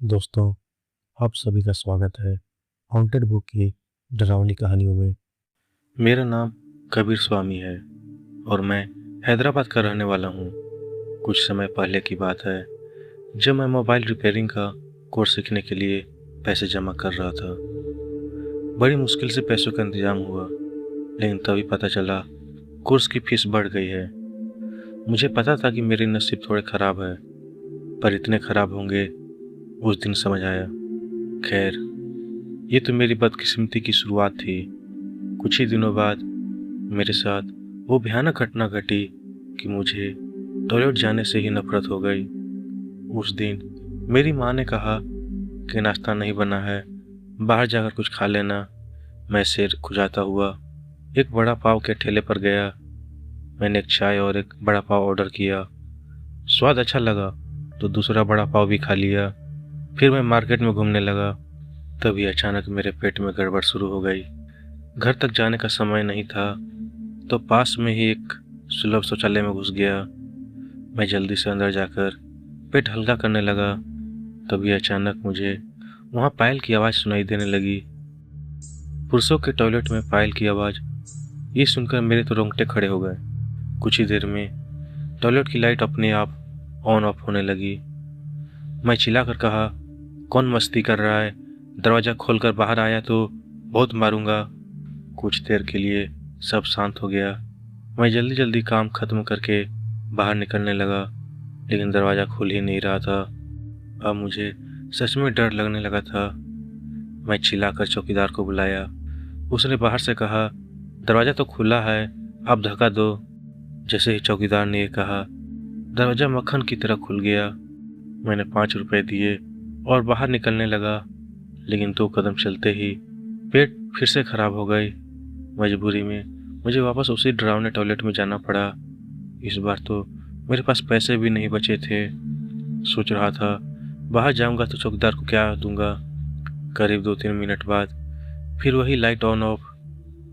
दोस्तों, आप सभी का स्वागत है हॉन्टेड बुक की डरावनी कहानियों में। मेरा नाम कबीर स्वामी है और मैं हैदराबाद का रहने वाला हूँ। कुछ समय पहले की बात है जब मैं मोबाइल रिपेयरिंग का कोर्स सीखने के लिए पैसे जमा कर रहा था। बड़ी मुश्किल से पैसों का इंतजाम हुआ, लेकिन तभी पता चला कोर्स की फीस बढ़ गई है। मुझे पता था कि मेरे नसीब थोड़े ख़राब है, पर इतने ख़राब होंगे उस दिन समझ आया। खैर, ये तो मेरी बदकिस्मती की शुरुआत थी। कुछ ही दिनों बाद मेरे साथ वो भयानक घटना घटी कि मुझे टॉयलेट जाने से ही नफरत हो गई। उस दिन मेरी माँ ने कहा कि नाश्ता नहीं बना है, बाहर जाकर कुछ खा लेना। मैं सिर खुजाता हुआ एक बड़ा पाव के ठेले पर गया। मैंने एक चाय और एक बड़ा पाव ऑर्डर किया। स्वाद अच्छा लगा तो दूसरा बड़ा पाव भी खा लिया। फिर मैं मार्केट में घूमने लगा। तभी अचानक मेरे पेट में गड़बड़ शुरू हो गई। घर तक जाने का समय नहीं था तो पास में ही एक सुलभ शौचालय में घुस गया। मैं जल्दी से अंदर जाकर पेट हल्का करने लगा। तभी अचानक मुझे वहाँ पायल की आवाज़ सुनाई देने लगी। पुरुषों के टॉयलेट में पायल की आवाज़, ये सुनकर मेरे तो रोंगटे खड़े हो गए। कुछ ही देर में टॉयलेट की लाइट अपने आप ऑन ऑफ होने लगी। मैं चिल्लाकर कहा, कौन मस्ती कर रहा है? दरवाज़ा खोलकर बाहर आया तो बहुत मारूंगा। कुछ देर के लिए सब शांत हो गया। मैं जल्दी जल्दी काम खत्म करके बाहर निकलने लगा, लेकिन दरवाज़ा खुल ही नहीं रहा था। अब मुझे सच में डर लगने लगा था। मैं चिल्लाकर चौकीदार को बुलाया। उसने बाहर से कहा, दरवाज़ा तो खुला है, आप धक्का दो। जैसे ही चौकीदार ने ये कहा, दरवाज़ा मक्खन की तरह खुल गया। मैंने 5 रुपए दिए और बाहर निकलने लगा, लेकिन 2 कदम चलते ही पेट फिर से खराब हो गई। मजबूरी में मुझे वापस उसी डरावने टॉयलेट में जाना पड़ा। इस बार तो मेरे पास पैसे भी नहीं बचे थे। सोच रहा था बाहर जाऊंगा तो चौकीदार को क्या दूंगा। करीब 2-3 मिनट बाद फिर वही लाइट ऑन ऑफ,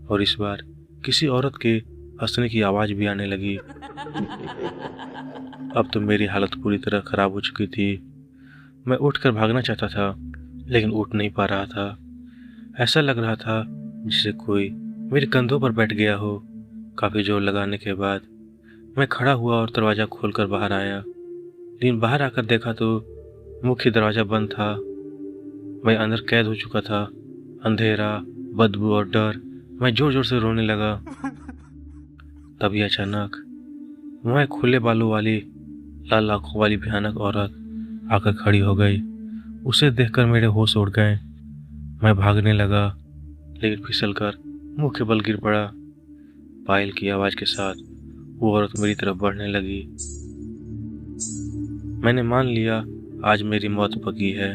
और इस बार किसी औरत के हंसने की आवाज़ भी आने लगी। अब तो मेरी हालत पूरी तरह खराब हो चुकी थी। मैं उठकर भागना चाहता था, लेकिन उठ नहीं पा रहा था। ऐसा लग रहा था जैसे कोई मेरे कंधों पर बैठ गया हो। काफ़ी जोर लगाने के बाद मैं खड़ा हुआ और दरवाज़ा खोलकर बाहर आया, लेकिन बाहर आकर देखा तो मुख्य दरवाज़ा बंद था। मैं अंदर कैद हो चुका था। अंधेरा, बदबू और डर। मैं जोर जोर से रोने लगा। तभी अचानक वहाँ एक खुले बालों वाली, लाल आंखों वाली भयानक औरत आकर खड़ी हो गई। उसे देखकर मेरे होश उड़ गए। मैं भागने लगा, लेकिन फिसलकर मुंह के बल गिर पड़ा। पायल की आवाज़ के साथ वो औरत मेरी तरफ बढ़ने लगी। मैंने मान लिया आज मेरी मौत पकी है।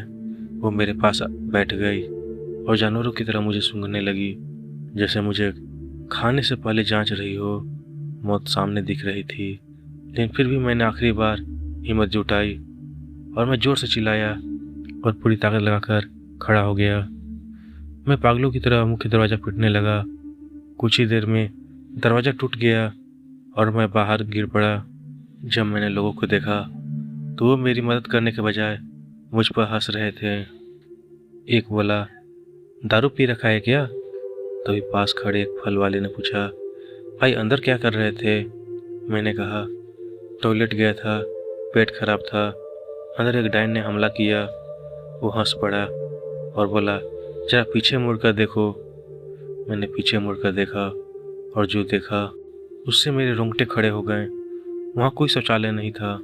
वो मेरे पास बैठ गई और जानवरों की तरह मुझे सूंघने लगी, जैसे मुझे खाने से पहले जांच रही हो। मौत सामने दिख रही थी, लेकिन फिर भी मैंने आखिरी बार हिम्मत जुटाई और मैं जोर से चिल्लाया और पूरी ताकत लगाकर खड़ा हो गया। मैं पागलों की तरह मुख्य दरवाज़ा पीटने लगा। कुछ ही देर में दरवाज़ा टूट गया और मैं बाहर गिर पड़ा। जब मैंने लोगों को देखा तो वो मेरी मदद करने के बजाय मुझ पर हंस रहे थे। एक बोला, दारू पी रखा है क्या? तभी पास खड़े एक फल वाले ने पूछा, भाई अंदर क्या कर रहे थे? मैंने कहा, टॉयलेट गया था, पेट खराब था, अंदर एक डायन ने हमला किया। वो हंस पड़ा और बोला, जरा पीछे मुड़कर देखो। मैंने पीछे मुड़कर देखा और जो देखा उससे मेरे रोंगटे खड़े हो गए। वहाँ कोई शौचालय नहीं था।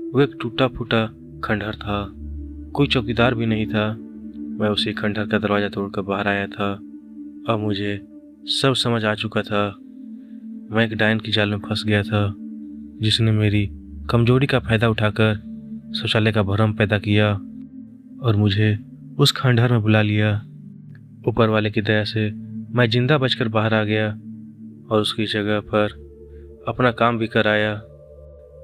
वो एक टूटा फूटा खंडहर था। कोई चौकीदार भी नहीं था। मैं उसी खंडहर का दरवाज़ा तोड़कर बाहर आया था। अब मुझे सब समझ आ चुका था। मैं एक डायन की जाल में फंस गया था, जिसने मेरी कमजोरी का फायदा उठाकर शौचालय का भ्रम पैदा किया और मुझे उस खंडहर में बुला लिया। ऊपर वाले की दया से मैं जिंदा बचकर बाहर आ गया और उसकी जगह पर अपना काम भी कराया।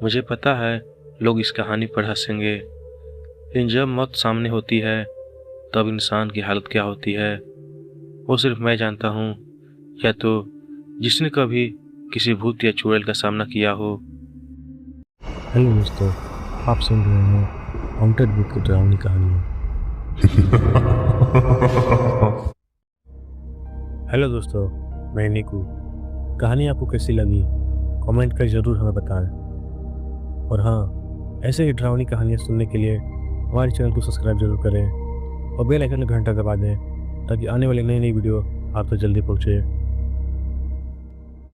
मुझे पता है लोग इस कहानी पर हंसेंगे, लेकिन जब मौत सामने होती है तब इंसान की हालत क्या होती है वो सिर्फ मैं जानता हूँ, या तो जिसने कभी किसी भूत या चुड़ैल का सामना किया हो। हेलो दोस्तों, आप सुन रहे हैं हॉन्टेड बुक की डरावनी कहानियाँ। हेलो दोस्तों, मैं नीकू। कहानी आपको कैसी लगी कमेंट कर ज़रूर हमें बताएं। और हाँ, ऐसे ही डरावनी कहानियाँ सुनने के लिए हमारे चैनल को सब्सक्राइब जरूर करें और बेल आइकन का घंटा दबा दें ताकि आने वाली नई नई वीडियो आप तक जल्दी पहुँचे।